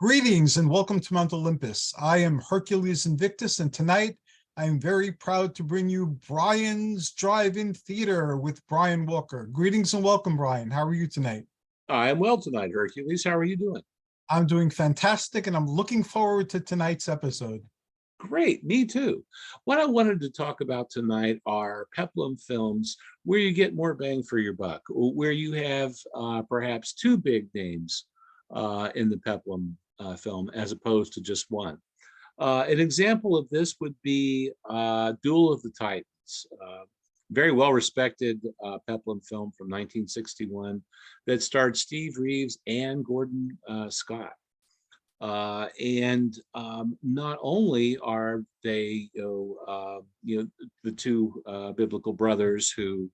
Greetings and welcome to Mount Olympus. I am Hercules Invictus, and tonight I am very proud to bring you Brian's Drive-In Theater with Brian Walker. Greetings and welcome, Brian. How are you tonight? I am well tonight, Hercules. How are you doing? I'm doing fantastic, and I'm looking forward to tonight's episode. Great, me too. What I wanted to talk about tonight are Peplum films where you get more bang for your buck, where you have perhaps two big names in the Peplum film as opposed to just one. An example of this would be Duel of the Titans, very well-respected Peplum film from 1961 that starred Steve Reeves and Gordon Scott. Not only are they, the two biblical brothers who,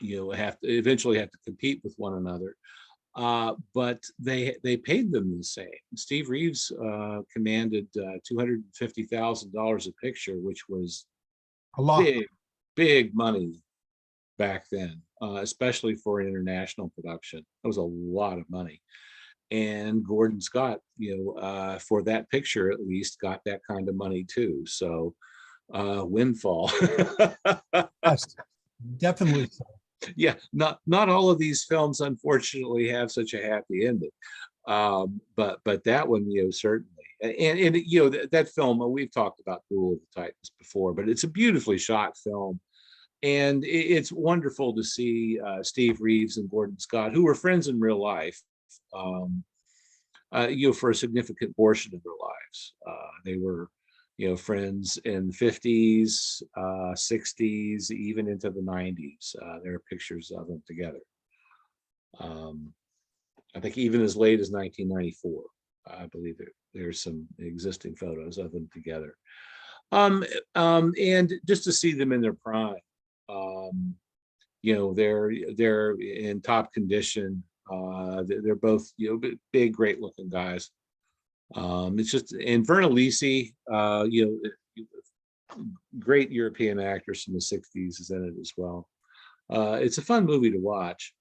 eventually have to compete with one another, but they paid them the same. Steve Reeves commanded $250,000 a picture, which was A lot. big money back then, especially for an international production. That was a lot of money. And Gordon Scott, for that picture at least, got that kind of money too. So windfall. Yes, definitely so. Yeah, not all of these films unfortunately have such a happy ending, but that one, certainly. And that film, we've talked about Duel of the Titans before, but it's a beautifully shot film. And it's wonderful to see Steve Reeves and Gordon Scott, who were friends in real life, for a significant portion of their lives. They were, friends in the 50s, 60s, even into the 90s. There are pictures of them together. I think even as late as 1994, I believe there's some existing photos of them together. And just to see them in their prime, they're in top condition. They're both, big, great looking guys. It's just, and Verna Lisi, great European actress from the 60s, is in it as well. It's a fun movie to watch.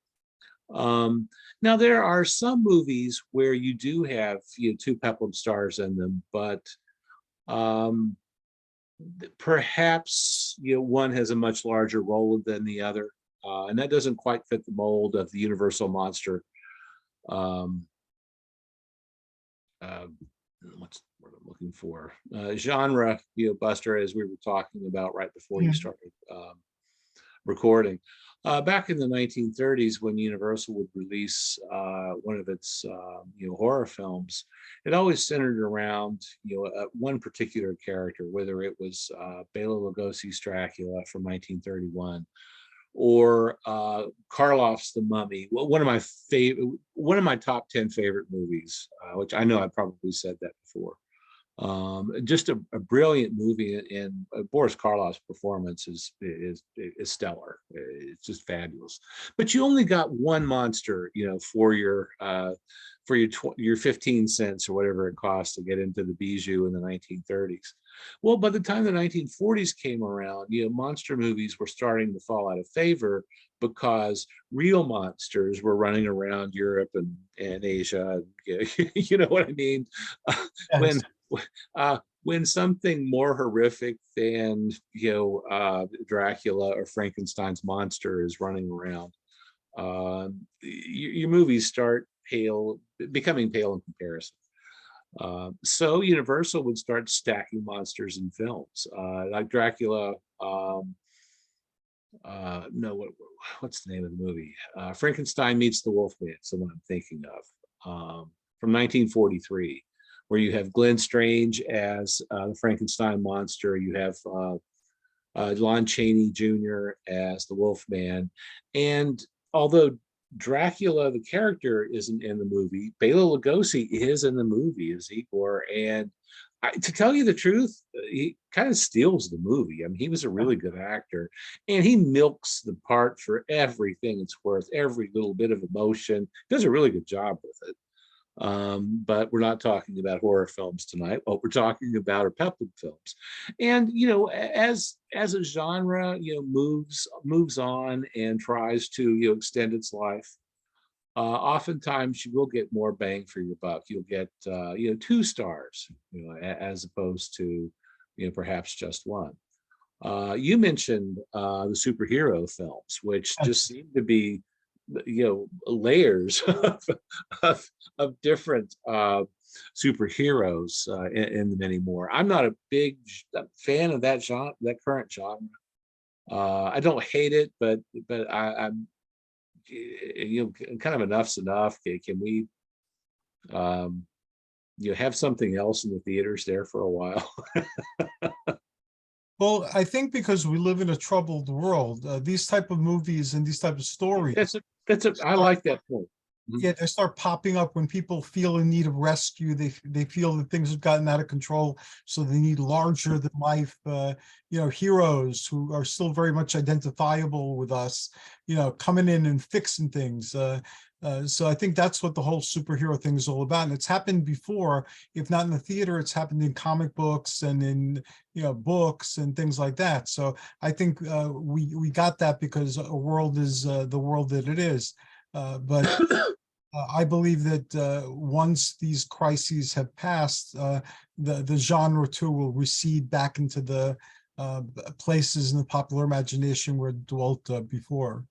Now there are some movies where you do have, two Peplum stars in them, but perhaps, one has a much larger role than the other. And that doesn't quite fit the mold of the universal monster. What's what I'm looking for? Genre, buster, as we were talking about right before you started recording. Back in the 1930s, when Universal would release one of its horror films, it always centered around one particular character, whether it was Bela Lugosi's Dracula from 1931, or Karloff's The Mummy. Well, one of my top 10 favorite movies, which I know I probably said that before. Just a brilliant movie, and Boris Karloff's performance is stellar. It's just fabulous. But you only got one monster, for your 15 cents or whatever it costs to get into the bijou in the 1930s. Well, by the time the 1940s came around, monster movies were starting to fall out of favor because real monsters were running around Europe and Asia. You know what I mean? Yes. When something more horrific than Dracula or Frankenstein's monster is running around, your movies start becoming pale in comparison. So Universal would start stacking monsters in films, like Dracula. No, what's the name of the movie? Frankenstein Meets the Wolfman. It's the one I'm thinking of, from 1943, where you have Glenn Strange as the Frankenstein monster. You have Lon Chaney Jr. as the Wolfman, and although Dracula, the character, isn't in the movie, Bela Lugosi is in the movie as Igor. And to tell you the truth, he kind of steals the movie. I mean, he was a really good actor, and he milks the part for everything it's worth, every little bit of emotion. Does a really good job with it. But we're not talking about horror films tonight. What we're talking about are Peplum films. And as a genre moves on and tries to extend its life, oftentimes you will get more bang for your buck. You'll get 2 stars, as opposed to perhaps just one. You mentioned the superhero films, which just seem to be layers of different superheroes in them anymore. I'm not a big fan of that genre, that current genre. I don't hate it, but I'm kind of enough's enough. Can we have something else in the theaters there for a while? Well, I think because we live in a troubled world, these type of movies and these type of stories, I like that point. yeah, they start popping up when people feel in need of rescue. They feel that things have gotten out of control, so they need larger than life, heroes who are still very much identifiable with us, coming in and fixing things. So I think that's what the whole superhero thing is all about. And it's happened before, if not in the theater, it's happened in comic books and in books and things like that. So I think we got that because a world is the world that it is. But I believe that once these crises have passed, the genre too will recede back into the places in the popular imagination where it dwelt before.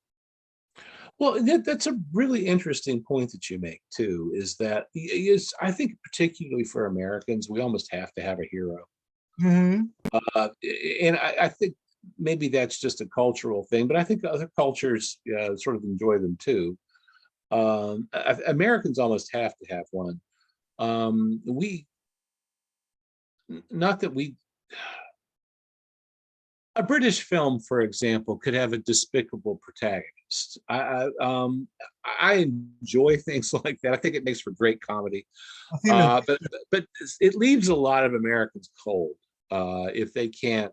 Well, that's a really interesting point that you make too, is that I think particularly for Americans, we almost have to have a hero. Mm-hmm. And I think maybe that's just a cultural thing, but I think other cultures sort of enjoy them too. Americans almost have to have one. Not that we, a British film, for example, could have a despicable protagonist. I enjoy things like that. I think it makes for great comedy. But it leaves a lot of Americans cold if they can't,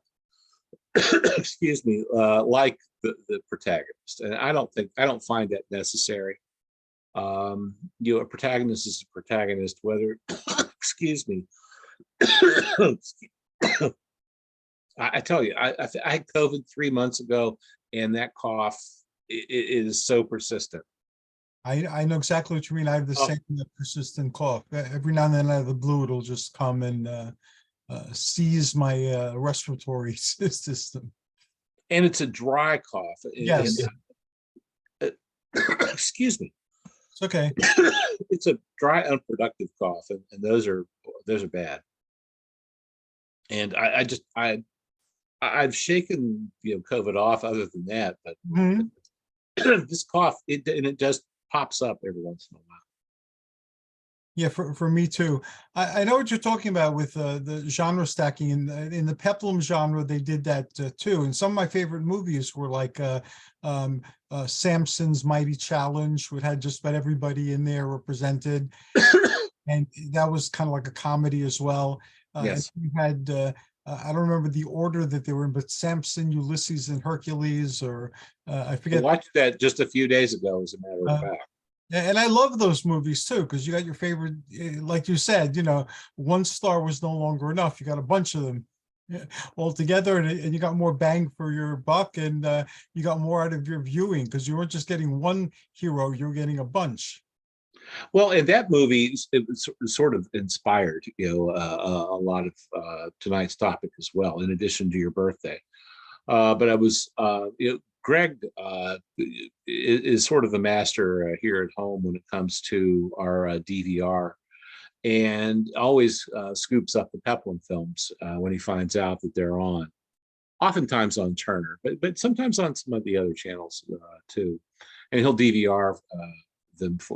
excuse me, like the protagonist. And I don't find that necessary. A protagonist is a protagonist, whether, excuse me. I tell you, I had COVID 3 months ago, and that cough it is so persistent. I know exactly what you mean. I have the same persistent cough. Every now and then out of the blue, it'll just come and seize my respiratory system. And it's a dry cough. Yes. Excuse me. It's okay. It's a dry, unproductive cough, and those are bad. And I've shaken COVID off other than that, but this cough it just pops up every once in a while. Yeah, for me too. I know what you're talking about with the genre stacking. In the Peplum genre, they did that too. And some of my favorite movies were like Samson's Mighty Challenge, which had just about everybody in there represented. And that was kind of like a comedy as well. Yes. And you had I don't remember the order that they were in, but Samson, Ulysses, and Hercules, or I forget. I watched that just a few days ago, as a matter of fact. And I love those movies too, because you got your favorite, like you said, one star was no longer enough. You got a bunch of them all together, and you got more bang for your buck, and you got more out of your viewing because you weren't just getting one hero, you were getting a bunch. Well, in that movie, it was sort of inspired, a lot of tonight's topic as well, in addition to your birthday. But I was, Greg is sort of the master here at home when it comes to our DVR, and always scoops up the Peplum films when he finds out that they're on. Oftentimes on Turner, but sometimes on some of the other channels too. And he'll DVR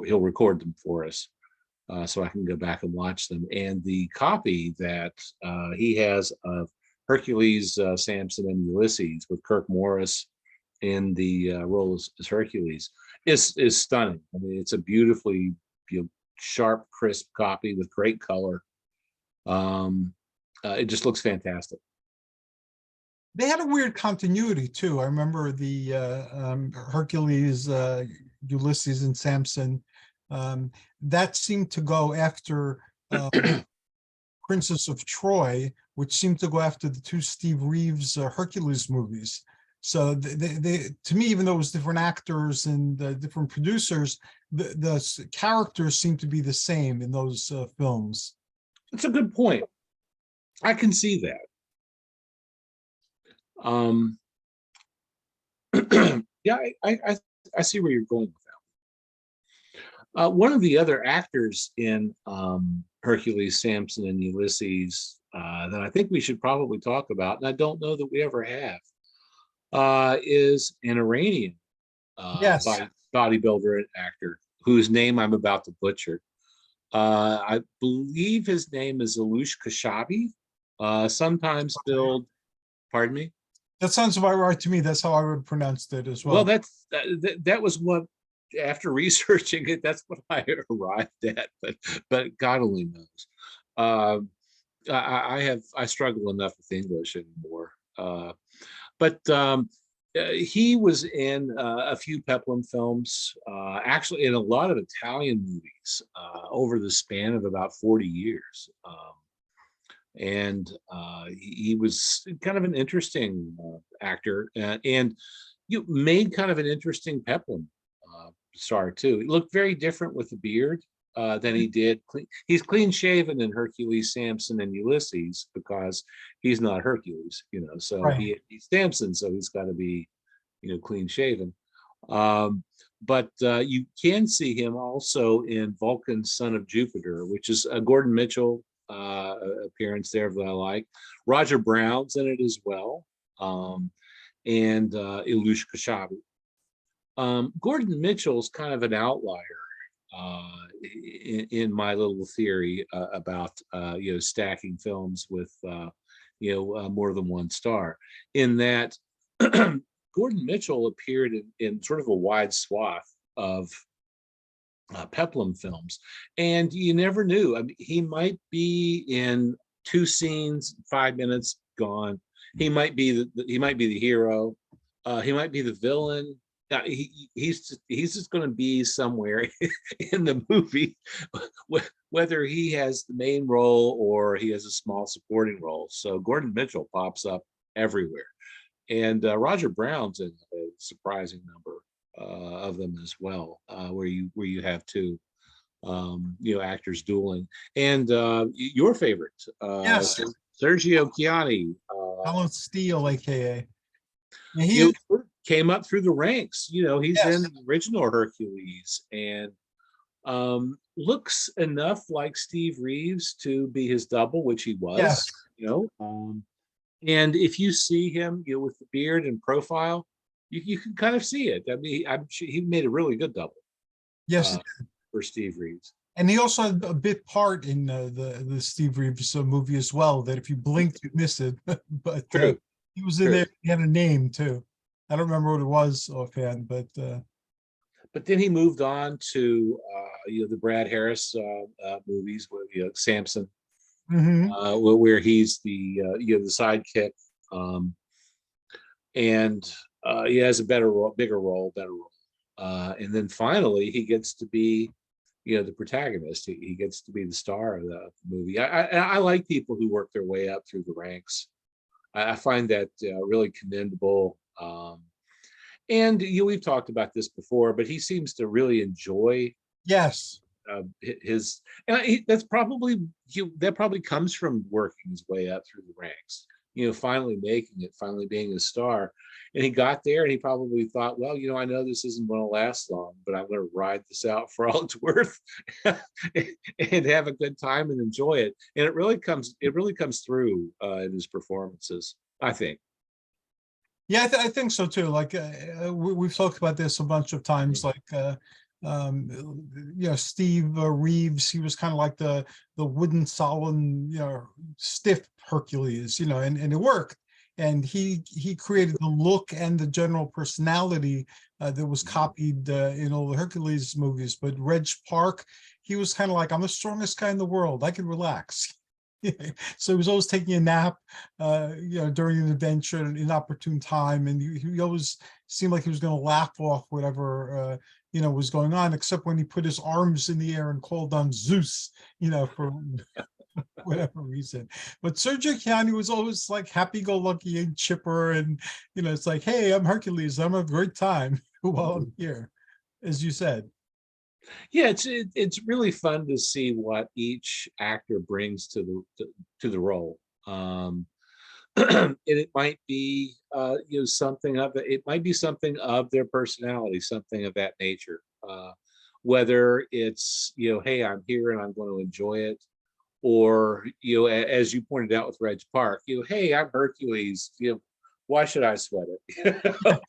he'll record them for us, so I can go back and watch them. And the copy that he has of Hercules, Samson, and Ulysses, with Kirk Morris in the role as Hercules, is stunning. I mean, it's a beautifully sharp, crisp copy with great color. It just looks fantastic. They had a weird continuity too. I remember the Hercules, Ulysses, and Samson. That seemed to go after Princess of Troy, which seemed to go after the two Steve Reeves Hercules movies. So they to me, even though it was different actors and different producers, the characters seem to be the same in those films. That's a good point. I can see that. Yeah, I see where you're going with that. One of the other actors in Hercules, Samson, and Ulysses that I think we should probably talk about, and I don't know that we ever have, is an Iranian Yes, bodybuilder and actor whose name I'm about to butcher. I believe his name is Alush Kashabi, sometimes billed, pardon me? that sounds about right to me. That's how I would pronounce it as Well, well. that was what, after researching it, that's what I arrived at. But God only knows. I struggle enough with English anymore. But he was in a few Peplum films, actually in a lot of Italian movies over the span of about 40 years. And he was kind of an interesting actor, and you made kind of an interesting Peplum star too. He looked very different with the beard than he did. He's clean shaven in Hercules, Samson, and Ulysses because he's not Hercules, So Right. he's Samson, so he's got to be, clean shaven. But you can see him also in Vulcan, Son of Jupiter, which is a Gordon Mitchell appearance there that I like. Roger Brown's in it as well, and Ilush Kashabi. Gordon Mitchell's kind of an outlier in my little theory about stacking films with more than one star, in that Gordon Mitchell appeared in sort of a wide swath of Peplum films, and you never knew. I mean, he might be in 2 scenes, 5 minutes, gone. He might be the hero. He might be the villain. He's just going to be somewhere in the movie, whether he has the main role or he has a small supporting role. So Gordon Mitchell pops up everywhere, and Roger Brown's in a surprising number of them as well, where you have two actors dueling, and your favorite, Yes, Sergio Chiani, Alan Steele, aka. Yeah, he came up through the ranks. He's in yes, the original Hercules, and looks enough like Steve Reeves to be his double, which he was. yes, And if you see him, with the beard and profile, you can kind of see it. I mean, I'm sure he made a really good double yes. uh, for Steve Reeves. And he also had a bit part in the Steve Reeves movie as well. That if you blinked, you missed it. But True, he was in true. there. He had a name too. I don't remember what it was offhand, but But then he moved on to the Brad Harris movies with Samson, mhm. where he's the the sidekick, and he has a better role, better role. And then finally, he gets to be the protagonist. He gets to be the star of the movie. I like people who work their way up through the ranks. I find that really commendable. And we've talked about this before, but he seems to really enjoy Yes, his, and that probably comes from working his way up through the ranks. Finally making it, finally being a star. And he got there, and he probably thought, well, I know this isn't going to last long, but I'm going to ride this out for all it's worth, and have a good time and enjoy it. And it really comes through in his performances, I think. yeah, I think so too. Like we've talked about this a bunch of times. Like um, Steve Reeves, he was kind of like the wooden, solemn, stiff Hercules, and it worked. And he created the look and the general personality that was copied in all the Hercules movies. But Reg Park, he was kind of like, I'm the strongest guy in the world. I can relax. So he was always taking a nap, during an adventure at an inopportune time, and he always seemed like he was going to laugh off whatever was going on, except when he put his arms in the air and called on Zeus, for whatever reason. But Sergio Chiani was always like happy-go-lucky and chipper, and it's like, hey, I'm Hercules, I'm having a great time while I'm here, as you said. Yeah, it's really fun to see what each actor brings to the role. And it might be something of it might be something of their personality, something of that nature. Whether it's hey, I'm here and I'm going to enjoy it, or as you pointed out with Reg Park, hey, I'm Hercules, why should I sweat it?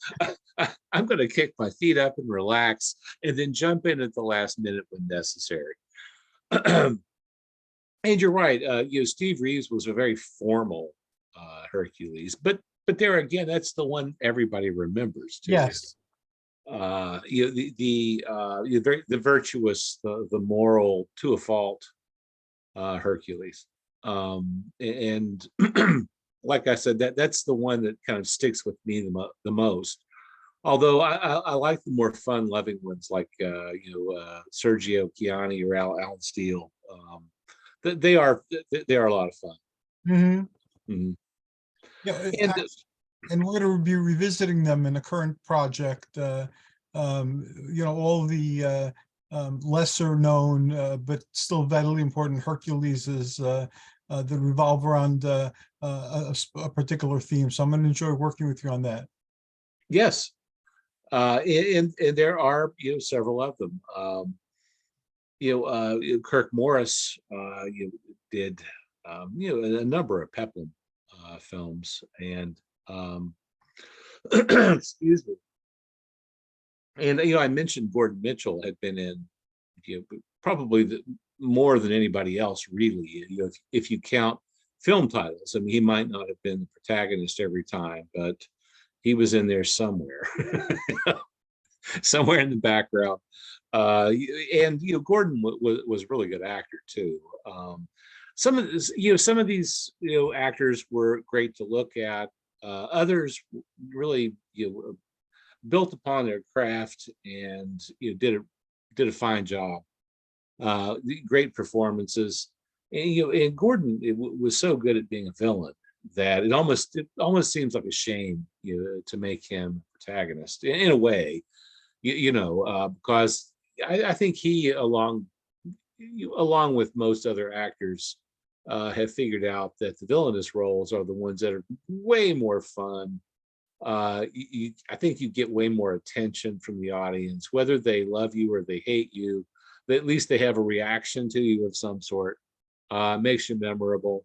I'm going to kick my feet up and relax, and then jump in at the last minute when necessary. And you're right. Steve Reeves was a very formal Hercules, but there again, that's the one everybody remembers too. Yes. The virtuous, the moral to a fault Hercules, and like I said, that's the one that kind of sticks with me the most. Although I like the more fun-loving ones like Sergio Chiani or Alan Steele. They are a lot of fun. Mhm. Mhm. Yeah, And and we're going to be revisiting them in a current project. All the lesser known but still vitally important Herculeses that revolve around a particular theme. So I'm going to enjoy working with you on that. yes, and there are several of them. Kirk Morris did a number of Peplum films, and excuse me. And I mentioned Gordon Mitchell had been in probably more than anybody else, really. If you count film titles, I mean, he might not have been the protagonist every time, but he was in there somewhere, somewhere in the background. And Gordon was a really good actor too. Some of this, some of these actors were great to look at. Others really built upon their craft and did a fine job. Great performances, and Gordon was so good at being a villain that it almost seems like a shame to make him protagonist in a way, because I think he along with most other actors have figured out that the villainous roles are the ones that are way more fun. I think you get way more attention from the audience, whether they love you or they hate you. At least they have a reaction to you of some sort. Makes you memorable,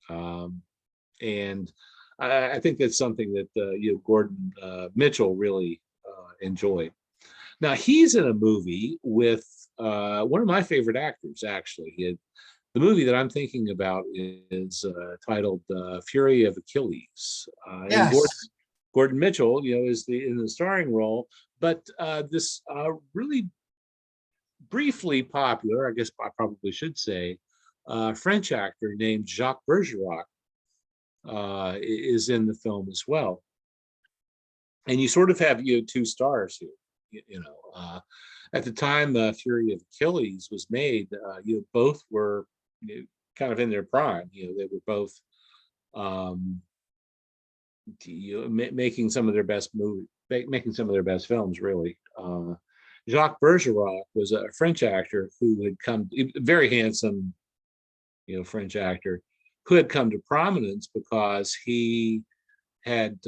and I think that's something that Gordon Mitchell really enjoyed. Now he's in a movie with one of my favorite actors. Actually, the movie that I'm thinking about is titled "Fury of Achilles," and Yes. Gordon Mitchell, is in the starring role, but this really briefly popular, I guess I probably should say, French actor named Jacques Bergerac is in the film as well. And you sort of have two stars here. At the time Fury of Achilles was made, both were kind of in their prime. They were both um, making some of their best making some of their best films, really. Jacques Bergerac was a French actor who had very handsome, French actor who had come to prominence because he had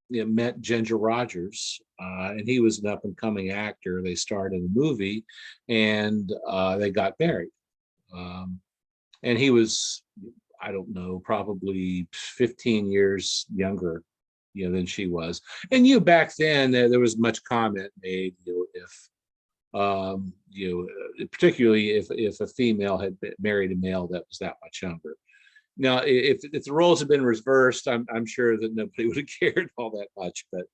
met Ginger Rogers, and he was an up and coming actor. They starred in a movie, and they got married. And he was, I don't know, probably 15 years younger, than she was. And back then there was much comment made, if particularly if a female had married a male that was that much younger. Now, if the roles had been reversed, I'm sure that nobody would have cared all that much. But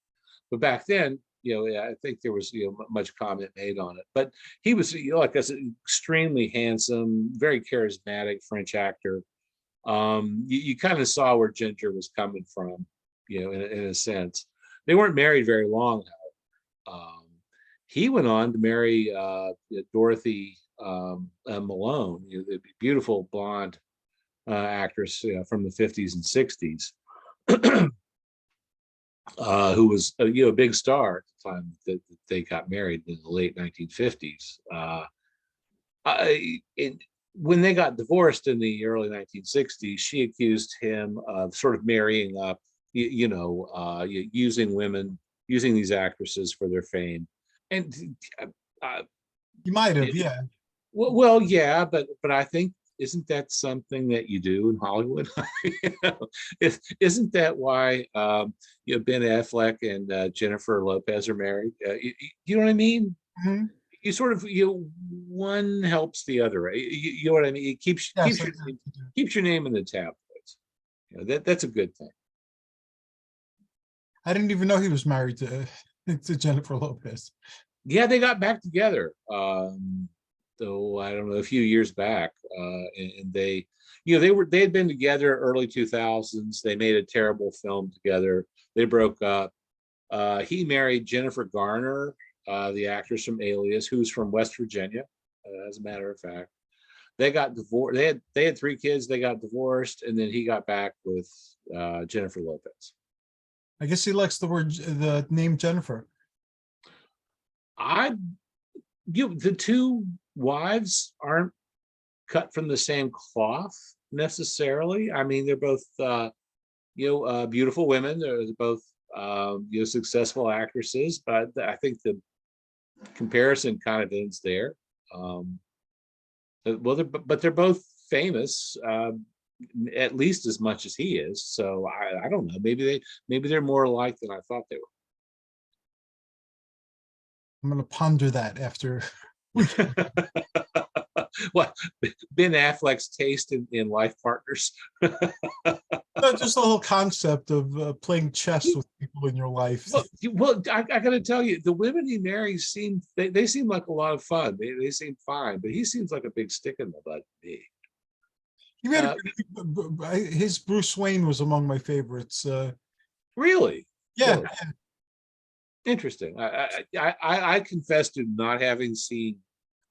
back then, I think there was much comment made on it. But he was, like I said, extremely handsome, very charismatic French actor. You kind of saw where Ginger was coming from, in a sense. They weren't married very long, however. He went on to marry Dorothy Malone, the beautiful blonde actress from the 50s and 60s. who was a big star at the time that they got married in the late 1950s. When they got divorced in the early 1960s, she accused him of sort of marrying up, using women, using these actresses for their fame. And uh, You might have, it, yeah. well, yeah, but I think, isn't that something that you do in Hollywood? You know, isn't that why Ben Affleck and Jennifer Lopez are married? You know what I mean? Mhm. You sort of one helps the other, right? You know what I mean? It keeps Yes, I keeps your name in the tabloids. That's a good thing. I didn't even know he was married to to Jennifer Lopez. Yeah, they got back together. Though I don't know, a few years back, and they, they had been together early 2000s. They made a terrible film together. They broke up. He married Jennifer Garner, the actress from Alias, who's from West Virginia, as a matter of fact. They got divorced. They had 3 kids. They got divorced, and then he got back with Jennifer Lopez. I guess he likes the name Jennifer. I the two wives aren't cut from the same cloth necessarily. I mean, they're both beautiful women. They're both successful actresses, but I think the comparison kind of ends there. Well, they're both famous, at least as much as he is. So I don't know. Maybe they're more alike than I thought they were. I'm going to ponder that after. What, Ben Affleck's taste in life partners? Just the whole concept of playing chess with people in your life. Well, I got to tell you, the women he marries they seem like a lot of fun. They seem fine, but he seems like a big stick in the butt to me. He made his Bruce Wayne was among my favorites. Really? Yeah, Really? Interesting. I confess to not having seen.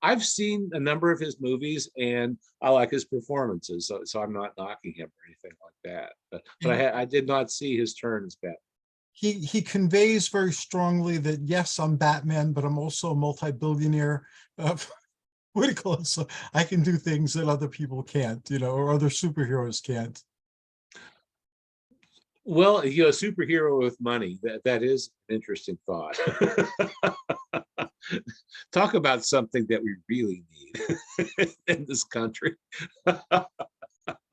I've seen a number of his movies, and I like his performances, so I'm not knocking him or anything like that. But I did not see his turn as Batman. He conveys very strongly that yes, I'm Batman, but I'm also a multi-billionaire. What do you call it? So I can do things that other people can't, or other superheroes can't. Well, a superhero with money, that is an interesting thought. Talk about something that we really need in this country.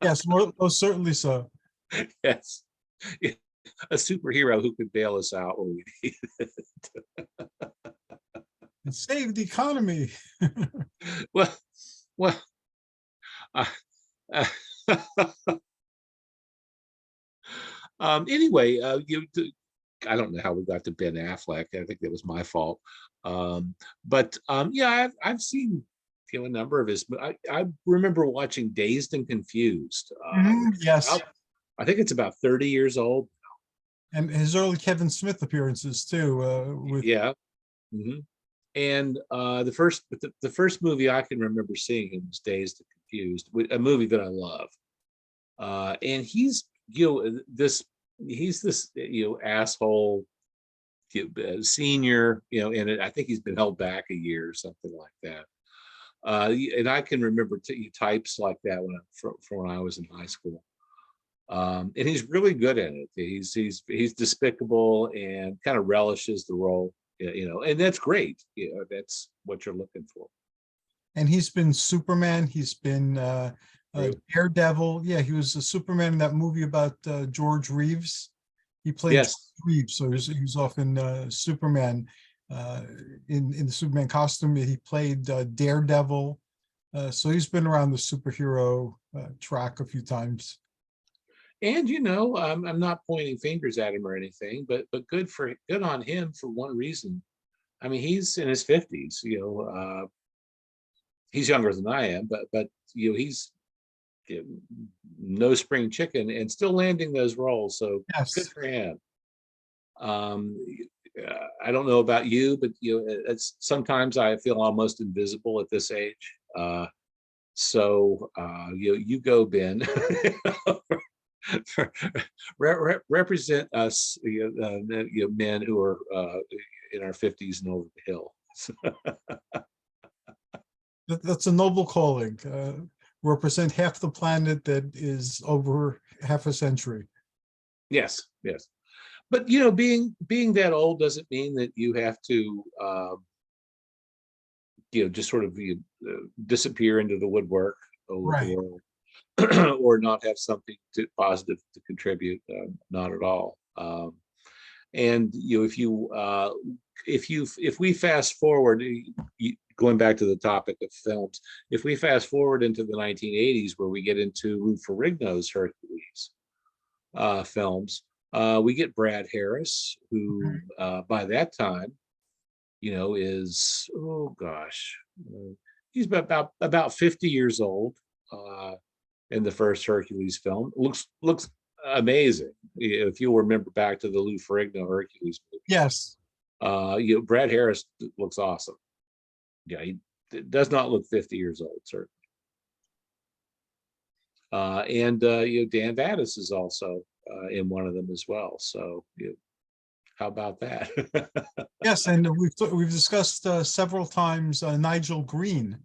Yes, most certainly so. Yes, a superhero who could bail us out when we need it. And save the economy. well, uh, uh, anyway, I don't know how we got to Ben Affleck. I think that was my fault. Yeah, I've seen a number of his. I remember watching Dazed and Confused. Yes, I think it's about 30 years old. and his early Kevin Smith appearances too. Yeah. Mm-hmm. And the first movie I can remember seeing him was Dazed and Confused, a movie that I love. And he's this asshole senior, and I think he's been held back a year or something like that. And I can remember types like that from when I was in high school. And he's really good at it. He's despicable and kind of relishes the role, and that's great. That's what you're looking for. And he's been Superman. He's been Really? Daredevil. Yeah, he was a Superman in that movie about George Reeves. He played Yes. George Reeves, so he was often Superman in the Superman costume. He played Daredevil. So he's been around the superhero track a few times. And I'm not pointing fingers at him or anything, but good on him for one reason. I mean, he's in his 50s. He's younger than I am, but he's no spring chicken and still landing those roles. So Yes. Good for him. I don't know about you, but it's sometimes I feel almost invisible at this age. So you go, Ben. represent us, men who are in our 50s and over the hill. That's a noble calling. Represent half the planet that is over half a century. Yes, yes. But being that old doesn't mean that you have to just sort of disappear into the woodwork, Right. or or not have something positive to contribute. Not at all. And if we fast forward, going back to the topic of films, if we fast forward into the 1980s, where we get into Lou Ferrigno's Hercules films, we get Brad Harris, who by that time, is, oh gosh, he's about 50 years old in the first Hercules film. Looks amazing. If you'll remember back to the Lou Ferrigno Hercules movie. Yes. Brad Harris looks awesome. Yeah, he does not look 50 years old, certainly. And Dan Vadas is also in one of them as well. So how about that? Yes, and we've discussed several times Nigel Green,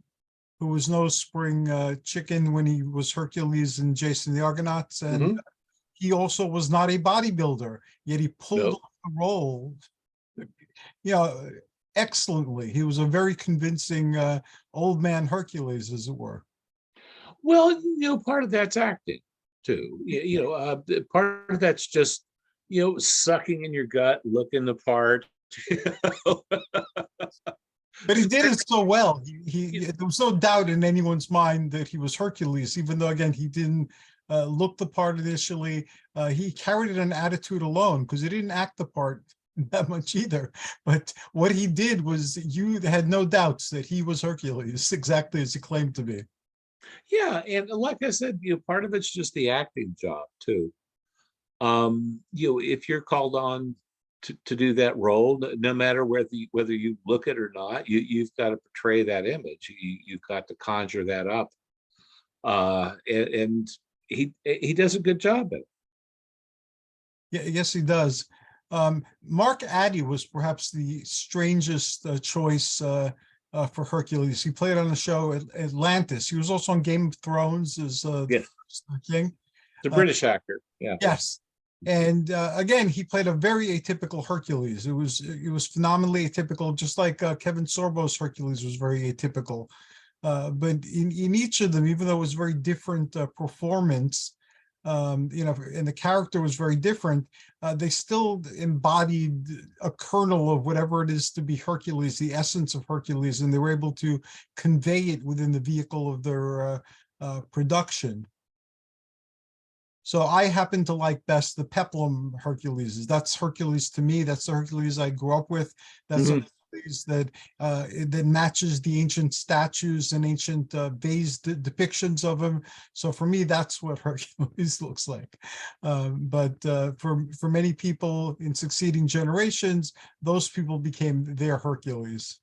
who was no spring chicken when he was Hercules and Jason the Argonauts, and he also was not a bodybuilder, yet he pulled off the role, excellently. He was a very convincing old man Hercules, as it were. Well, part of that's acting too. Part of that's just sucking in your gut, looking the part. But he did it so well. There was no doubt in anyone's mind that he was Hercules, even though, again, he didn't look the part initially. He carried an attitude alone, because he didn't act the part that much either. But what he did was, you had no doubts that he was Hercules, exactly as he claimed to be. Yeah, and like I said, part of it's just the acting job too. If you're called on to do that role, no matter whether you look it or not, you've got to portray that image. You've got to conjure that up, and he does a good job at it. Yeah, yes, he does. Mark Addy was perhaps the strangest choice for Hercules. He played on the show Atlantis. He was also on Game of Thrones as the king. The British actor. Yeah. Yes. And again, he played a very atypical Hercules. It was phenomenally atypical, just like Kevin Sorbo's Hercules was very atypical. But in each of them, even though it was very different performance, and the character was very different, they still embodied a kernel of whatever it is to be Hercules, the essence of Hercules, and they were able to convey it within the vehicle of their production. So I happen to like best the Peplum Hercules. That's Hercules to me. That's the Hercules I grew up with. That's the Hercules that matches the ancient statues and ancient vase depictions of him. So for me, that's what Hercules looks like. But for many people in succeeding generations, those people became their Hercules.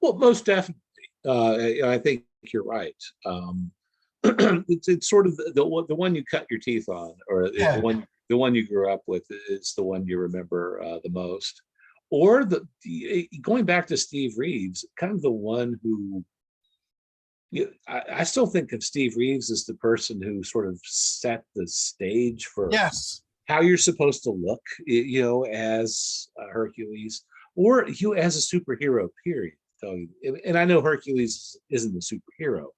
Well, most definitely. I think you're right. It's sort of the one you cut your teeth on, or the one you grew up with is the one you remember the most. Or going back to Steve Reeves, kind of the one who, I still think of Steve Reeves as the person who sort of set the stage for how you're supposed to look, as Hercules, or as a superhero, period. And I know Hercules isn't a superhero.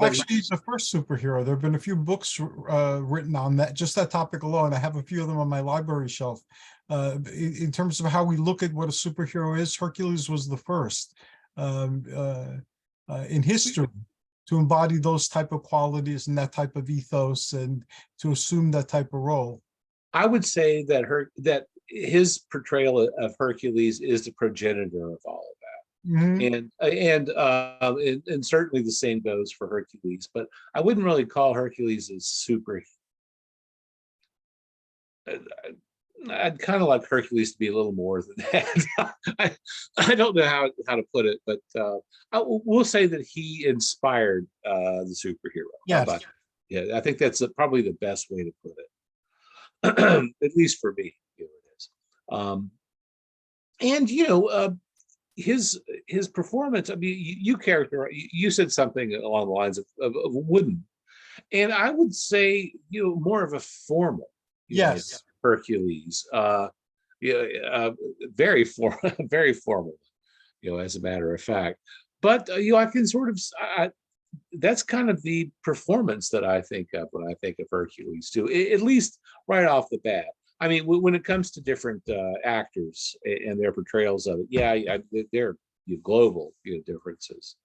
Actually, he's the first superhero. There have been a few books written on that, just that topic alone. I have a few of them on my library shelf. In terms of how we look at what a superhero is, Hercules was the first in history to embody those type of qualities and that type of ethos, and to assume that type of role. I would say that his portrayal of Hercules is the progenitor of all of that. And certainly the same goes for Hercules, but I wouldn't really call Hercules a super. I'd kind of like Hercules to be a little more than that. I don't know how to put it, but we'll say that he inspired the superhero. Yes. Yeah, I think that's probably the best way to put it, at least for me. It is. And his performance. I mean, you said something along the lines of wooden, and I would say more of a formal. Yes. Hercules. Yeah, very very formal. As a matter of fact. But I can sort of that's kind of the performance that I think of when I think of Hercules too, at least right off the bat. I mean, when it comes to different actors and their portrayals of it, yeah, they're global differences.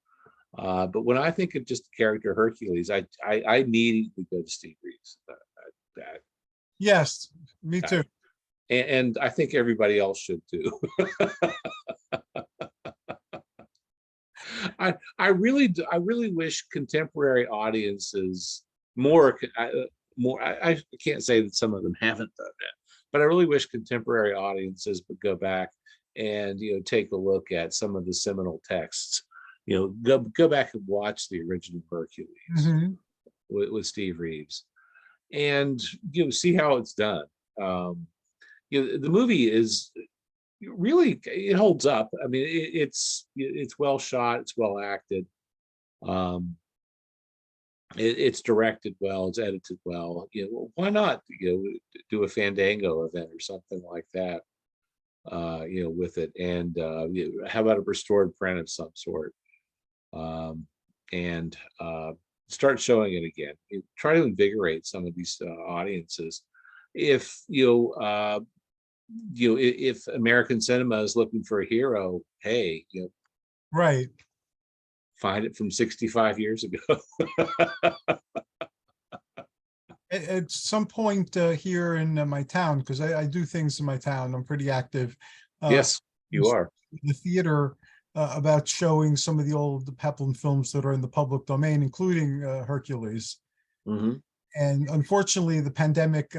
But when I think of just the character Hercules, I immediately go to Steve Reeves. That Yes, me guy. too. And I think everybody else should too. I really wish contemporary audiences I can't say that some of them haven't done that, but I really wish contemporary audiences would go back and take a look at some of the seminal texts. Go back and watch the original Hercules Mhm. with Steve Reeves, and see how it's done. The movie is really, it holds up. I mean, it's well shot, it's well acted, um, it's directed well, it's edited well. Why not do a Fandango event or something like that? With it, and how about a restored print of some sort, and start showing it again. Try to invigorate some of these audiences. If if American cinema is looking for a hero, hey, Right. find it from 65 years ago. At some point here in my town, because I do things in my town, I'm pretty active. Yes, you are. The theater about showing some of the old Peplum films that are in the public domain, including Hercules. Hmm. And unfortunately, the pandemic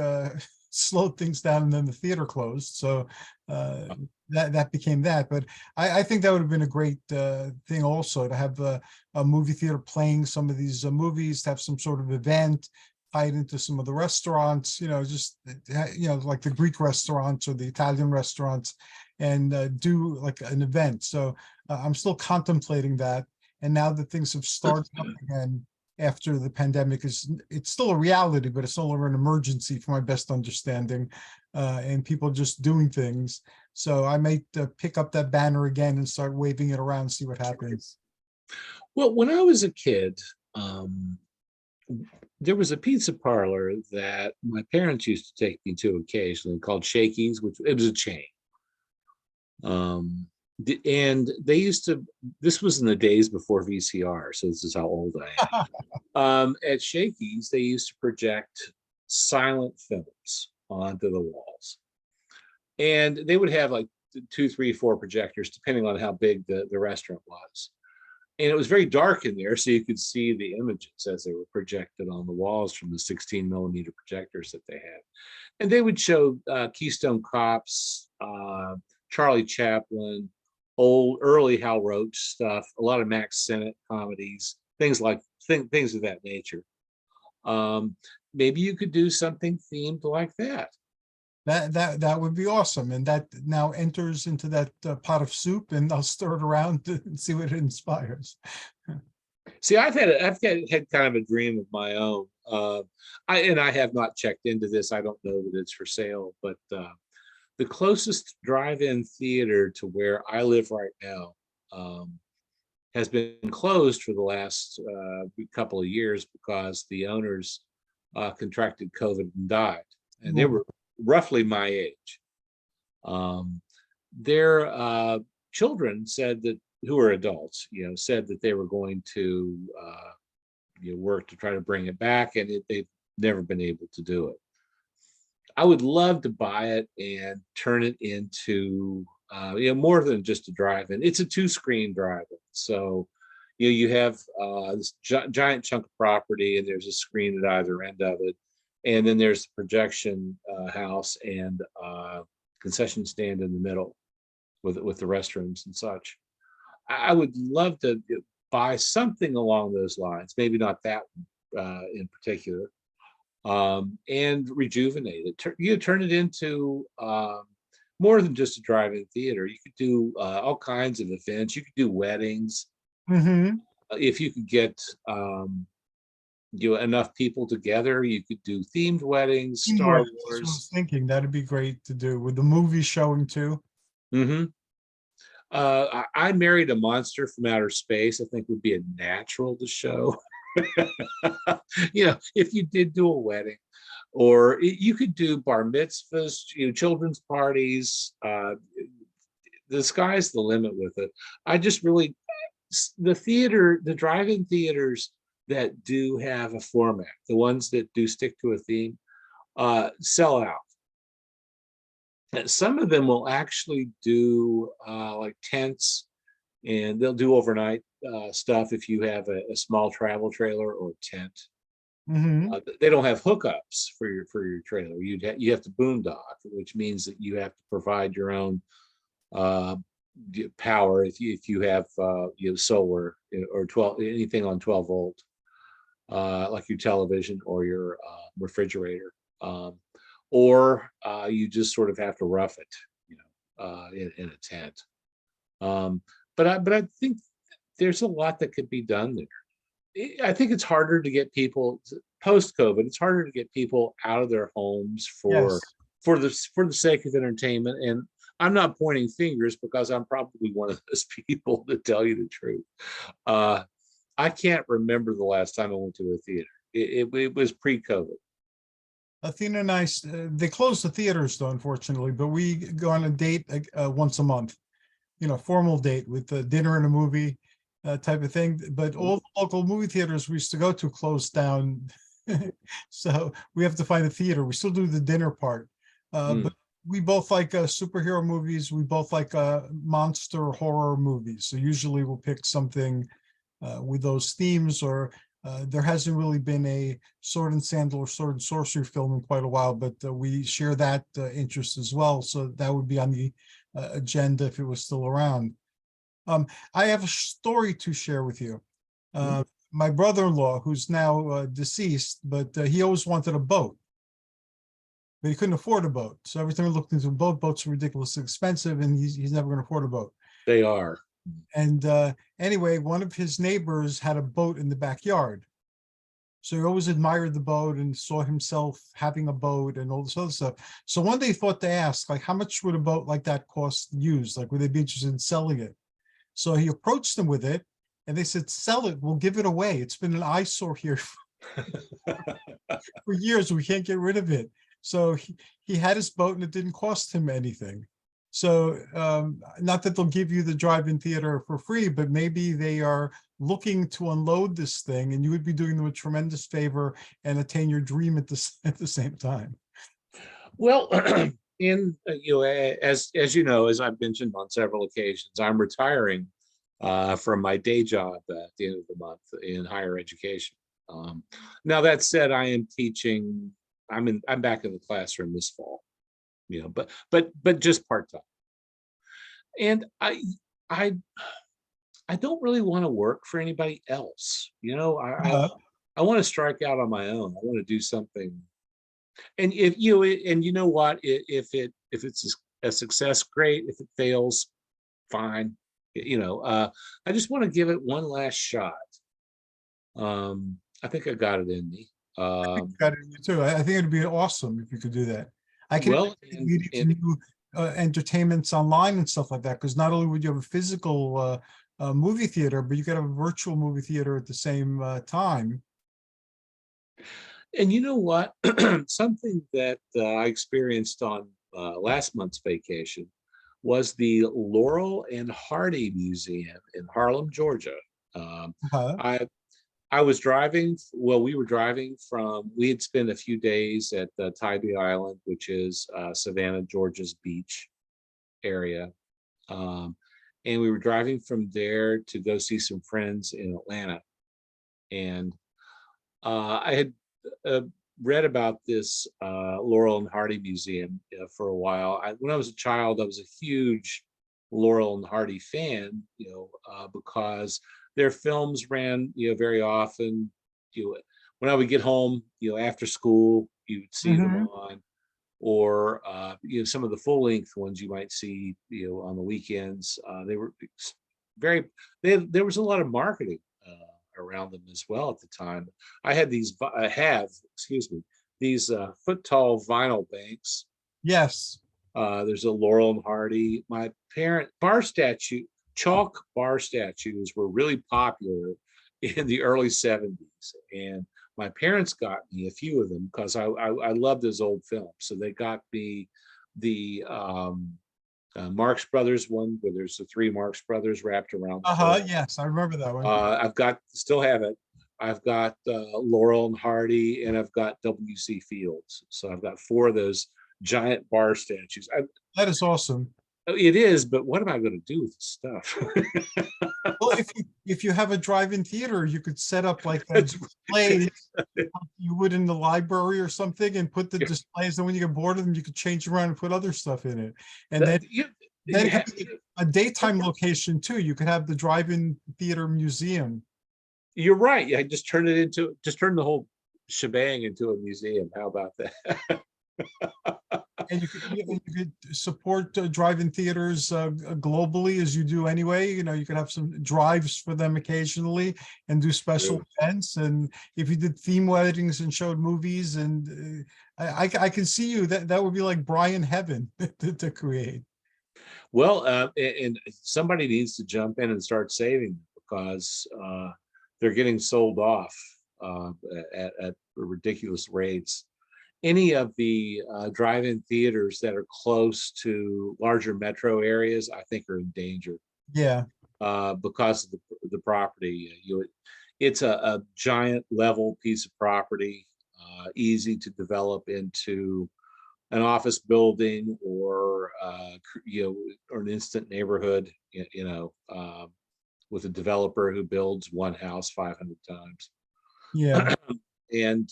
slowed things down, and then the theater closed. So that became that. But I think that would have been a great thing also, to have a movie theater playing some of these movies, to have some sort of event tied into some of the restaurants, just like the Greek restaurants or the Italian restaurants, and do like an event. So I'm still contemplating that. And now that things have started up again after the pandemic, it's still a reality, but it's no longer an emergency, from my best understanding, and people just doing things. So I might pick up that banner again and start waving it around, see what happens. Well, when I was a kid, there was a pizza parlor that my parents used to take me to occasionally, called Shakey's, which it was a chain. And they used to, this was in the days before VCR, so this is how old I am. At Shakey's, they used to project silent films onto the walls, and they would have like 2, 3, 4 projectors, depending on how big the restaurant was. And it was very dark in there, so you could see the images as they were projected on the walls from the 16mm projectors that they had. And they would show Keystone Cops, Charlie Chaplin, old early Hal Roach stuff, a lot of Max Sennett comedies, things of that nature. Maybe you could do something themed like that. That would be awesome, and that now enters into that pot of soup, and I'll stir it around and see what it inspires. See, I've had kind of a dream of my own. I have not checked into this. I don't know that it's for sale, but the closest drive-in theater to where I live right now has been closed for the last couple of years because the owners contracted COVID and died, and they were roughly my age. Their children said that, who are adults, said that they were going to work to try to bring it back, and they've never been able to do it. I would love to buy it and turn it into more than just a drive-in. It's a 2-screen drive-in, so you have this giant chunk of property, and there's a screen at either end of it, and then there's the projection house and concession stand in the middle with the restrooms and such. I would love to buy something along those lines. Maybe not that one, in particular, and rejuvenate it. You turn it into more than just a drive-in theater. You could do all kinds of events. You could do weddings. Mm-hmm. If you could get enough people together, you could do themed weddings, Star Teamwork, that's what I was Wars. thinking. That'd be great to do with the movie showing too. Hmm. I married a monster from outer space. I think would be a natural to show. If you did do a wedding, or you could do bar mitzvahs, children's parties. The sky's the limit with it. I just really, the drive-in theaters that do have a format, the ones that do stick to a theme, sell out. And some of them will actually do like tents, and they'll do overnight stuff if you have a small travel trailer or tent. Mm-hmm. They don't have hookups for your trailer. You have to boondock, which means that you have to provide your own power if you have solar or 12, anything on 12 volt, like your television or your refrigerator, or you just sort of have to rough it, in a tent. But I think there's a lot that could be done there. I think it's harder to get people post COVID. It's harder to get people out of their homes for Yes. the sake of entertainment. And I'm not pointing fingers because I'm probably one of those people, to tell you the truth. I can't remember the last time I went to a theater. It was pre-COVID. Athena and I, they closed the theaters though, unfortunately, but we go on a date once a month, formal date with a dinner and a movie type of thing. But all the local movie theaters we used to go to closed down. So we have to find a theater. We still do the dinner part. But we both like superhero movies. We both like monster horror movies. So usually we'll pick something with those themes, or there hasn't really been a sword and sandal or sword and sorcery film in quite a while, but we share that interest as well. So that would be on the agenda if it was still around. I have a story to share with you. My brother-in-law, who's now deceased, but he always wanted a boat, but he couldn't afford a boat. So every time we looked into a boat, boats are ridiculously expensive, and he's never going to afford a boat. They are. And anyway, one of his neighbors had a boat in the backyard. So he always admired the boat and saw himself having a boat and all this other stuff. So one day he thought to ask, like, how much would a boat like that cost used? Like, would they be interested in selling it? So he approached them with it, and they said, sell it, we'll give it away. It's been an eyesore here for years. We can't get rid of it. So he had his boat, and it didn't cost him anything. So not that they'll give you the drive-in theater for free, but maybe they are looking to unload this thing, and you would be doing them a tremendous favor and attain your dream at the same time. Well, as you know, as I've mentioned on several occasions, I'm retiring from my day job at the end of the month in higher education. Now that said, I am teaching. I'm back in the classroom this fall, but just part-time. And I don't really want to work for anybody else. I want to strike out on my own. I want to do something. And if you know what, if it's a success, great. If it fails, fine. I just want to give it one last shot. I think I got it in me. Got it too. I think it'd be awesome if you could do that. I can Well, lead you to new entertainments online and stuff like that, because not only would you have a physical movie theater, but you could have a virtual movie theater at the same time. and you know what? Something that I experienced on last month's vacation was the Laurel and Hardy Museum in Harlem, Georgia. Uh-huh. I was driving. Well, we were driving we had spent a few days at Tybee Island, which is Savannah, Georgia's beach area. And we were driving from there to go see some friends in Atlanta. And I had read about this Laurel and Hardy Museum for a while. When I was a child, I was a huge Laurel and Hardy fan, because their films ran, very often. when I would get home, after school, you'd see them Hmm. on, or some of the full length ones you might see, on the weekends. They were very, there was a lot of marketing around them as well at the time. I had these, I have, excuse me, these foot tall vinyl banks. Yes. There's a Laurel and Hardy. My parent chalk bar statues were really popular in the early 70s. And my parents got me a few of them because I love those old films. So they got me the Marx Brothers one where there's the three Marx Brothers wrapped around the Uh-huh. pole. Yes, I remember that one. Still have it. I've got Laurel and Hardy, and I've got W.C. Fields. So I've got four of those giant bar statues. That is awesome. It is, but what am I going to do with the stuff? Well, if you have a drive-in theater, you could set up like a That's- display you would in the library or something, and put the displays. And when you get bored of them, you could change around and put other stuff in it. And then it could be a daytime location too. You could have the drive-in theater museum. You're right. Yeah, just turn the whole shebang into a museum. How about that? And you could support drive-in theaters globally as you do anyway. You could have some drives for them occasionally and do special True. events. And if you did theme weddings and showed movies, and I can see you, that would be like Brian Heaven to create. Well, and somebody needs to jump in and start saving because they're getting sold off at ridiculous rates. Any of the drive-in theaters that are close to larger metro areas, I think, are in danger Yeah. because of the property. It's a giant level piece of property, easy to develop into an office building or or an instant neighborhood. With a developer who builds one house 500 times. Yeah. And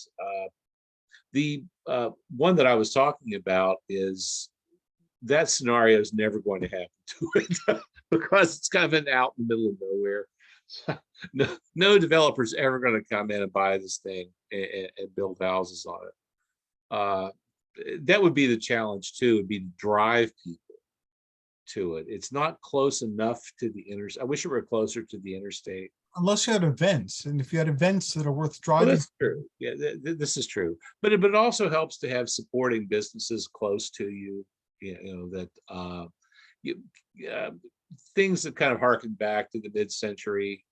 the one that I was talking about is that scenario is never going to happen to it because it's kind of an out in the middle of nowhere. No developer's ever going to come in and buy this thing and build houses on it. That would be the challenge too, would be to drive people to it. It's not close enough to the interstate. I wish it were closer to the interstate. Unless you had events, and if you had events that are worth Well, driving. that's true. Yeah, this is true. But it also helps to have supporting businesses close to you. That you, things that kind of harken back to the mid-century.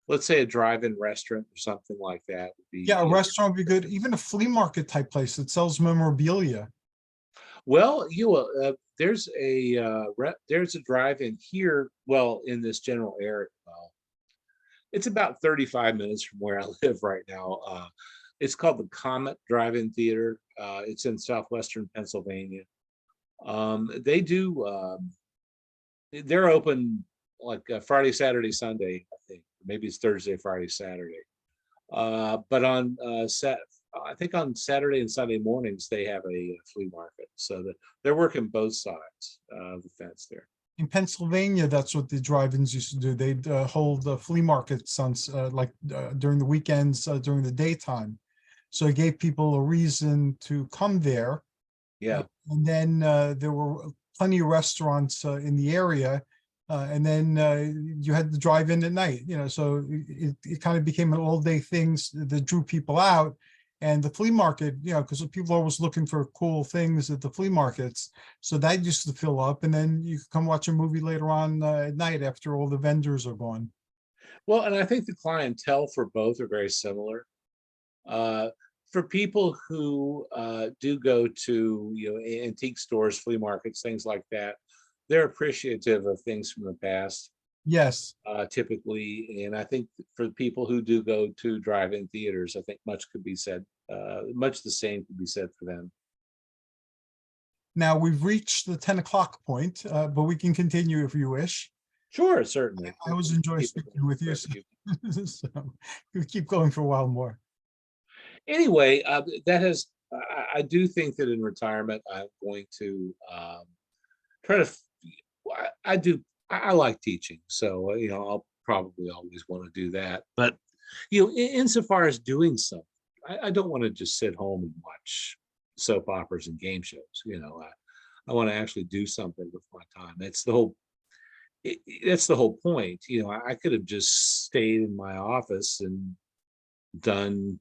Let's say a drive-in restaurant or something like that would be. Yeah, a restaurant would be good. Even a flea market type place that sells memorabilia. Well, there's a drive-in here. Well, in this general area. Well, it's about 35 minutes from where I live right now. It's called the Comet Drive-In Theater. It's in southwestern Pennsylvania. They do. They're open like Friday, Saturday, Sunday. I think maybe it's Thursday, Friday, Saturday. But I think on Saturday and Sunday mornings they have a flea market. So they're working both sides of the fence there. In Pennsylvania, that's what the drive-ins used to do. They'd hold flea markets on during the weekends, during the daytime. So it gave people a reason to come there. Yeah. And then there were plenty of restaurants in the area. And then you had to drive in at night, so it kind of became an all-day thing that drew people out. And the flea market, because people are always looking for cool things at the flea markets. So that used to fill up, and then you could come watch a movie later on at night after all the vendors are gone. Well, and I think the clientele for both are very similar. For people who do go to antique stores, flea markets, things like that, they're appreciative of things from the past. Yes. Typically, and I think for people who do go to drive-in theaters, I think much could be said. Much the same could be said for them. Now we've reached the 10 o'clock point, but we can continue if you wish. Sure, certainly. I always enjoy speaking with you. So we'll keep going for a while more. Anyway, I do think that in retirement, I'm going to try to. I like teaching, so I'll probably always want to do that. But Insofar as doing something, I don't want to just sit home and watch soap operas and game shows. I want to actually do something with my time. That's the whole point. I could have just stayed in my office and done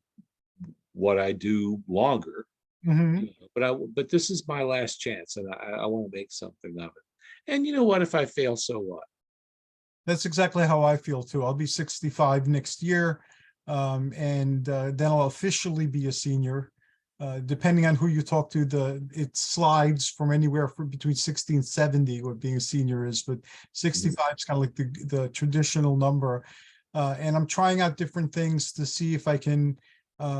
what I do longer. Mhm. But this is my last chance, and I want to make something of it. And you know what? If I fail, so what? That's exactly how I feel too. I'll be 65 next year, and then I'll officially be a senior. Depending on who you talk to, it slides from anywhere from between 60 and 70, what being a senior is, but 65 is kind of like the traditional number. And I'm trying out different things to see if I can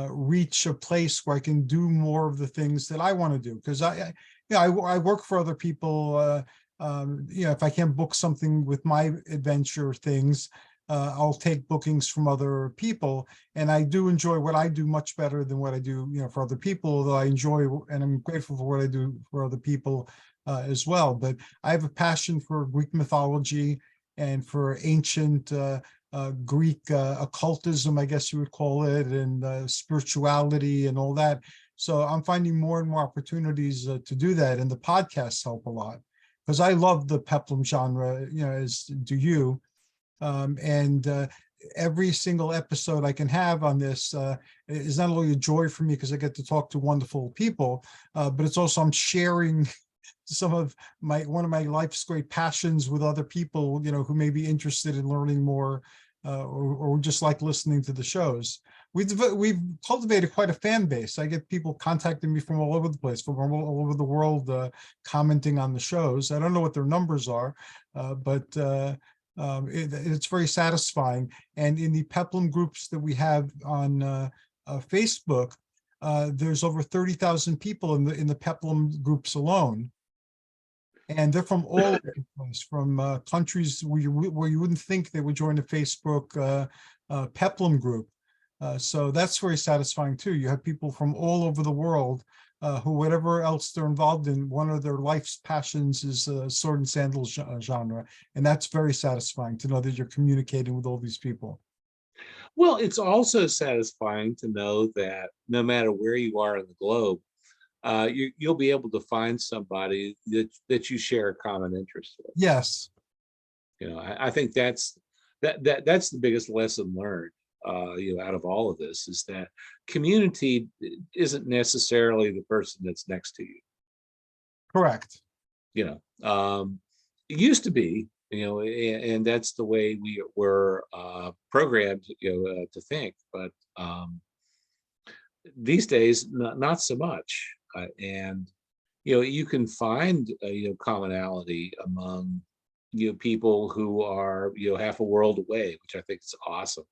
reach a place where I can do more of the things that I want to do. Because I work for other people. If I can't book something with my adventure things, I'll take bookings from other people. And I do enjoy what I do much better than what I do, for other people, although I enjoy and I'm grateful for what I do for other people as well. But I have a passion for Greek mythology and for ancient Greek occultism, I guess you would call it, and spirituality and all that. So I'm finding more and more opportunities to do that. And the podcasts help a lot because I love the Peplum genre, as do you. And every single episode I can have on this is not only a joy for me because I get to talk to wonderful people, but it's also I'm sharing some of one of my life's great passions with other people, who may be interested in learning more or just like listening to the shows. We've cultivated quite a fan base. I get people contacting me from all over the place, from all over the world, commenting on the shows. I don't know what their numbers are, but it's very satisfying. And in the Peplum groups that we have on Facebook, there's over 30,000 people in the Peplum groups alone. And they're from all over the place, from countries where you wouldn't think they would join a Facebook Peplum group. So that's very satisfying too. You have people from all over the world who, whatever else they're involved in, one of their life's passions is sword and sandal genre. And that's very satisfying to know that you're communicating with all these people. Well, it's also satisfying to know that no matter where you are in the globe, you'll be able to find somebody that you share a common interest with. Yes. I think that's the biggest lesson learned. Out of all of this is that community isn't necessarily the person that's next to you. Correct. It used to be, and that's the way we were programmed, to think. But these days, not so much. And you can find commonality among people who are half a world away, which I think is awesome.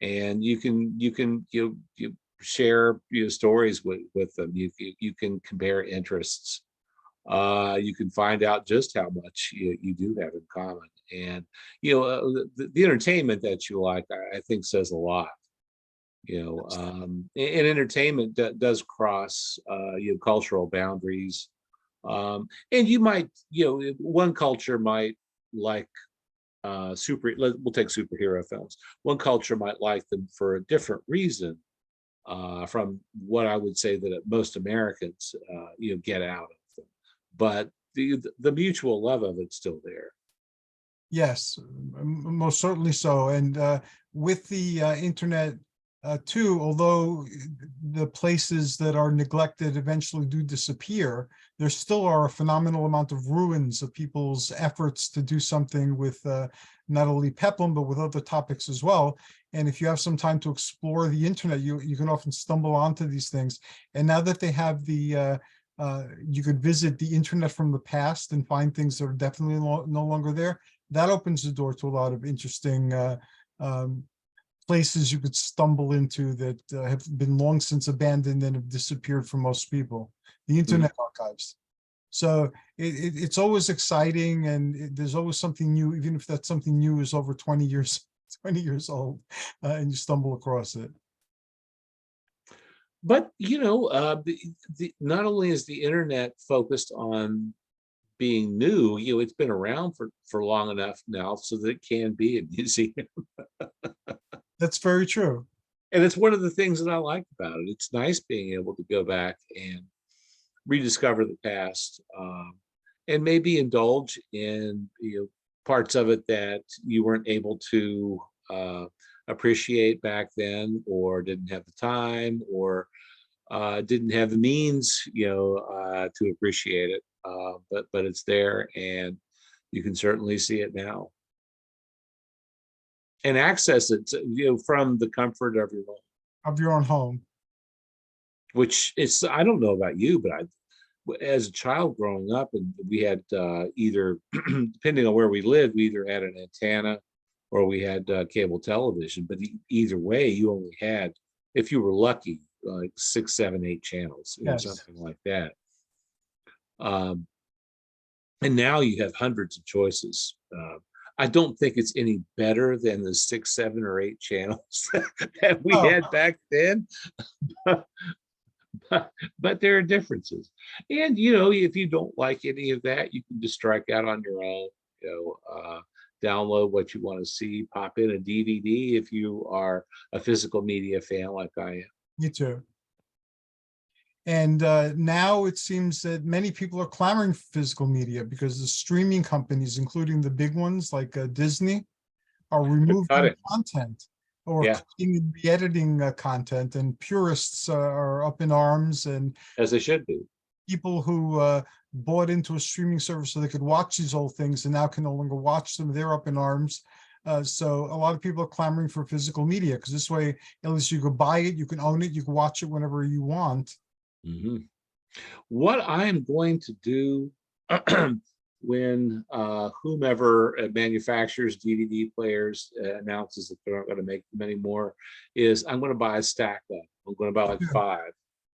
And you can share stories with them. You can compare interests. You can find out just how much you do have in common. And the entertainment that you like, I think, says a lot. And entertainment does cross cultural boundaries. And you might, one culture might like we'll take superhero films. One culture might like them for a different reason from what I would say that most Americans get out of them, but the mutual love of it's still there. Yes, most certainly so. And with the internet too, although the places that are neglected eventually do disappear, there still are a phenomenal amount of ruins of people's efforts to do something with not only Peplum, but with other topics as well. And if you have some time to explore the internet, you can often stumble onto these things. And now that they have you could visit the internet from the past and find things that are definitely no longer there. That opens the door to a lot of interesting places you could stumble into that have been long since abandoned and have disappeared for most people. The Internet Archives. So it's always exciting, and there's always something new, even if that something new is over 20 years old, and you stumble across it. But not only is the internet focused on being new, it's been around for long enough now so that it can be a museum. That's very true. And it's one of the things that I like about it. It's nice being able to go back and rediscover the past, and maybe indulge in parts of it that you weren't able to appreciate back then, or didn't have the time, or didn't have the means, to appreciate it. But it's there, and you can certainly see it now and access it, from the comfort of your home. Of your own home. Which is, I don't know about you, but as a child growing up, and we had either, depending on where we lived, we either had an antenna or we had cable television. But either way, you only had, if you were lucky, like 6, 7, 8 channels, Yes. something like that. And now you have hundreds of choices. I don't think it's any better than the 6, 7, or 8 channels that we had back then. But there are differences. And, if you don't like any of that, you can just strike out on your own, download what you want to see, pop in a DVD if you are a physical media fan like I am. Me too. And now it seems that many people are clamoring for physical media because the streaming companies, including the big ones like Disney, are removing content or cutting and re-editing content, and purists are up in arms, and as they should be. People who bought into a streaming service so they could watch these old things and now can no longer watch them, they're up in arms. So a lot of people are clamoring for physical media because this way, at least you could buy it, you can own it, you can watch it whenever you want. Mm-hmm. What I am going to do when whomever manufactures DVD players announces that they're not going to make them anymore, is I'm going to buy a stack of them. I'm going to buy like 5.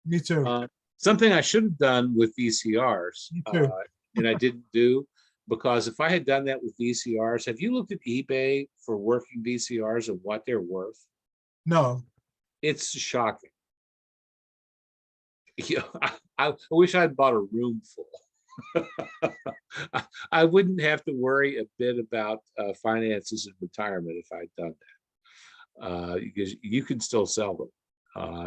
Me too. Something I should have done with VCRs, Me too. and I didn't do, because if I had done that with VCRs, have you looked at eBay for working VCRs and what they're worth? No. It's shocking. I wish I'd bought a room full. I wouldn't have to worry a bit about finances and retirement if I'd done that, because you can still sell them,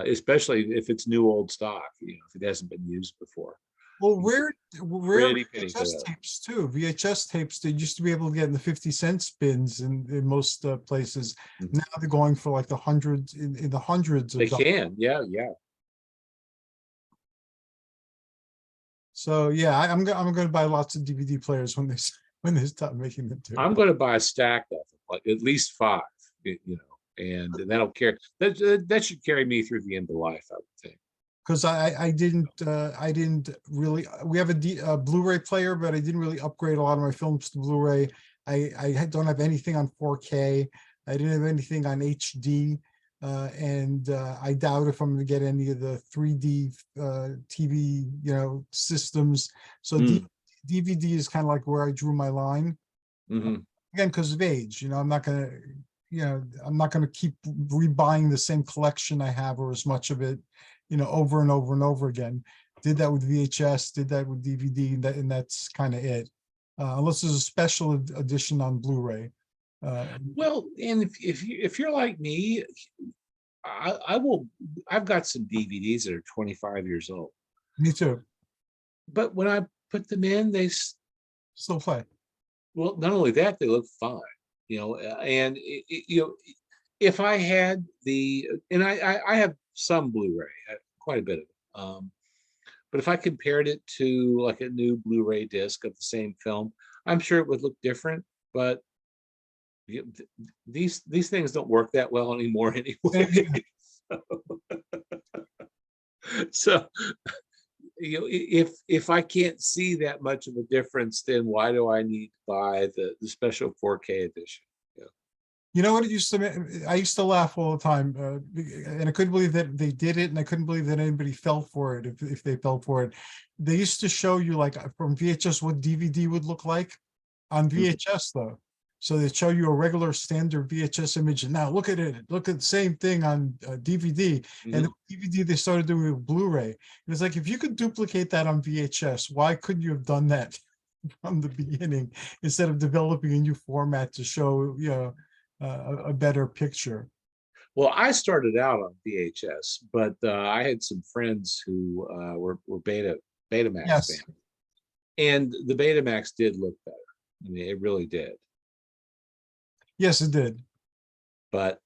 especially if it's new old stock, if it hasn't been used before. Well, rare VHS tapes too. VHS tapes, they used to be able to get in the 50-cent bins in most places. Mm-hmm. Now they're going for like the hundreds, in the hundreds. They can, yeah. So yeah, I'm going to buy lots of DVD players when they stop making them too. I'm going to buy a stack of them, like at least 5, and that'll carry that should carry me through the end of life, I would think. Because I didn't really, we have a Blu-ray player, but I didn't really upgrade a lot of my films to Blu-ray. I don't have anything on 4K. I didn't have anything on HD. And I doubt if I'm going to get any of the 3D TV, systems. So DVD is kind of like where I drew my line. Mm-hmm. Again, because of age. I'm not going to keep rebuying the same collection I have, or as much of it, over and over and over again. Did that with VHS, did that with DVD, and that's kind of it. Unless there's a special edition on Blu-ray. Well, and if you're like me, I've got some DVDs that are 25 years old. Me too. But when I put them in, they still play. Well, not only that, they look fine, and if I had and I have some Blu-ray, quite a bit of it. But if I compared it to like a new Blu-ray disc of the same film, I'm sure it would look different, but these things don't work that well anymore anyway. So if I can't see that much of a difference, then why do I need to buy the special 4K edition? You know what it used to, I used to laugh all the time, and I couldn't believe that they did it, and I couldn't believe that anybody fell for it if they fell for it. They used to show you, like, from VHS what DVD would look like on VHS though. So they show you a regular standard VHS image, and now look at it, look at the same thing on DVD. And the DVD they started doing with Blu-ray. It was like, if you could duplicate that on VHS, why couldn't you have done that from the beginning instead of developing a new format to show, a better picture? Well, I started out on VHS, but I had some friends who were Betamax Yes, fans, and the Betamax did look better. I mean, it really did. yes, it did, But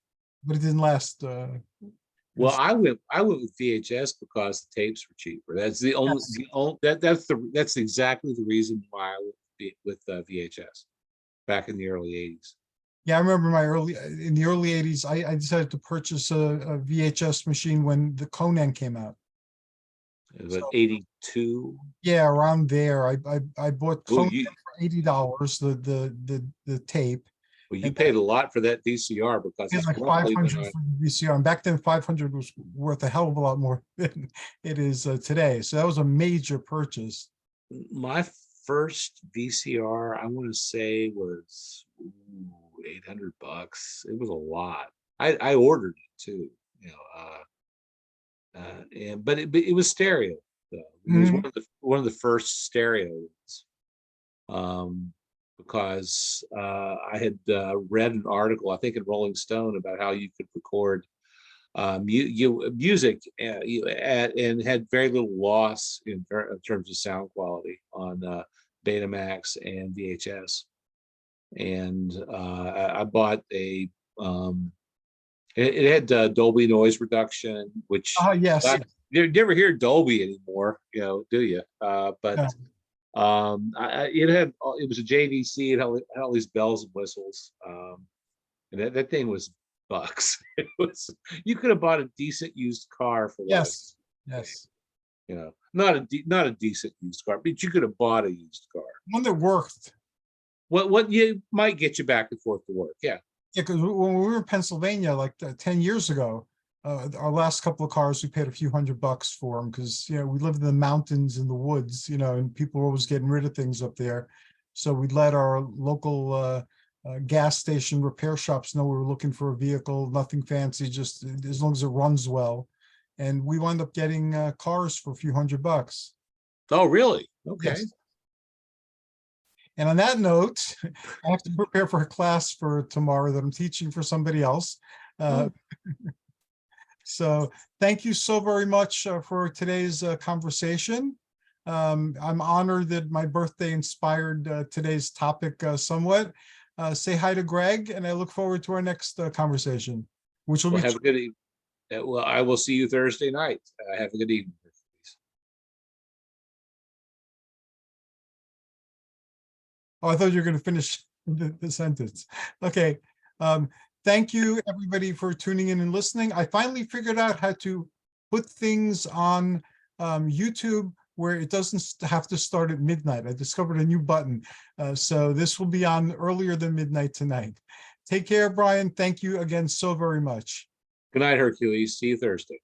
but it didn't last. well, I went with VHS because the tapes were cheaper. That's Yes. the only that's exactly the reason why I went with VHS back in the early '80s. Yeah, I remember in the early 80s, I decided to purchase a VHS machine when the Conan came out. It was So '82. yeah, around there, I bought Oh, Conan for $80, the tape, well, you and paid a lot for that VCR because it's it's like roughly been 500 on. for the VCR. And back then, 500 was worth a hell of a lot more than it is today. So that was a major purchase. My first VCR, I want to say, was 800 bucks. It was a lot. I ordered it too, you know, and but it was stereo though. It was Mhm. one of the first stereos, um, because I had read an article, I think in Rolling Stone, about how you could record music and had very little loss in terms of sound quality on Betamax and VHS. And I bought um, it had Dolby noise reduction, which Oh, yes. you never hear Dolby anymore, do you? But Yeah. it was a JVC. It had all these bells and whistles, and that thing was bucks. It was, you could have bought a decent used car for that. Yes. Yes. Not a decent used car, but you could have bought a used car. One that worked. What you might get you back and forth to work. Yeah. Yeah, because when we were in Pennsylvania, like 10 years ago, our last couple of cars, we paid a few $100 for them because, we lived in the mountains in the woods, and people were always getting rid of things up there. So we let our local gas station repair shops know we were looking for a vehicle, nothing fancy, just as long as it runs well. And we wound up getting cars for a few $100. Oh, really? Okay. Yes. And on that note, I have to prepare for a class for tomorrow that I'm teaching for somebody else. Uh, Oh, so thank you so very much for today's conversation. I'm honored that my birthday inspired today's topic somewhat. Say hi to Greg, and I look forward to our next conversation, which will well, be. have a good evening. Well, I will see you Thursday night. Have a good evening. Oh, I thought you were going to finish the sentence. Okay. Thank you, everybody, for tuning in and listening. I finally figured out how to put things on YouTube where it doesn't have to start at midnight. I discovered a new button. So this will be on earlier than midnight tonight. Take care, Brian. Thank you again so very much. Good night, Hercules. See you Thursday.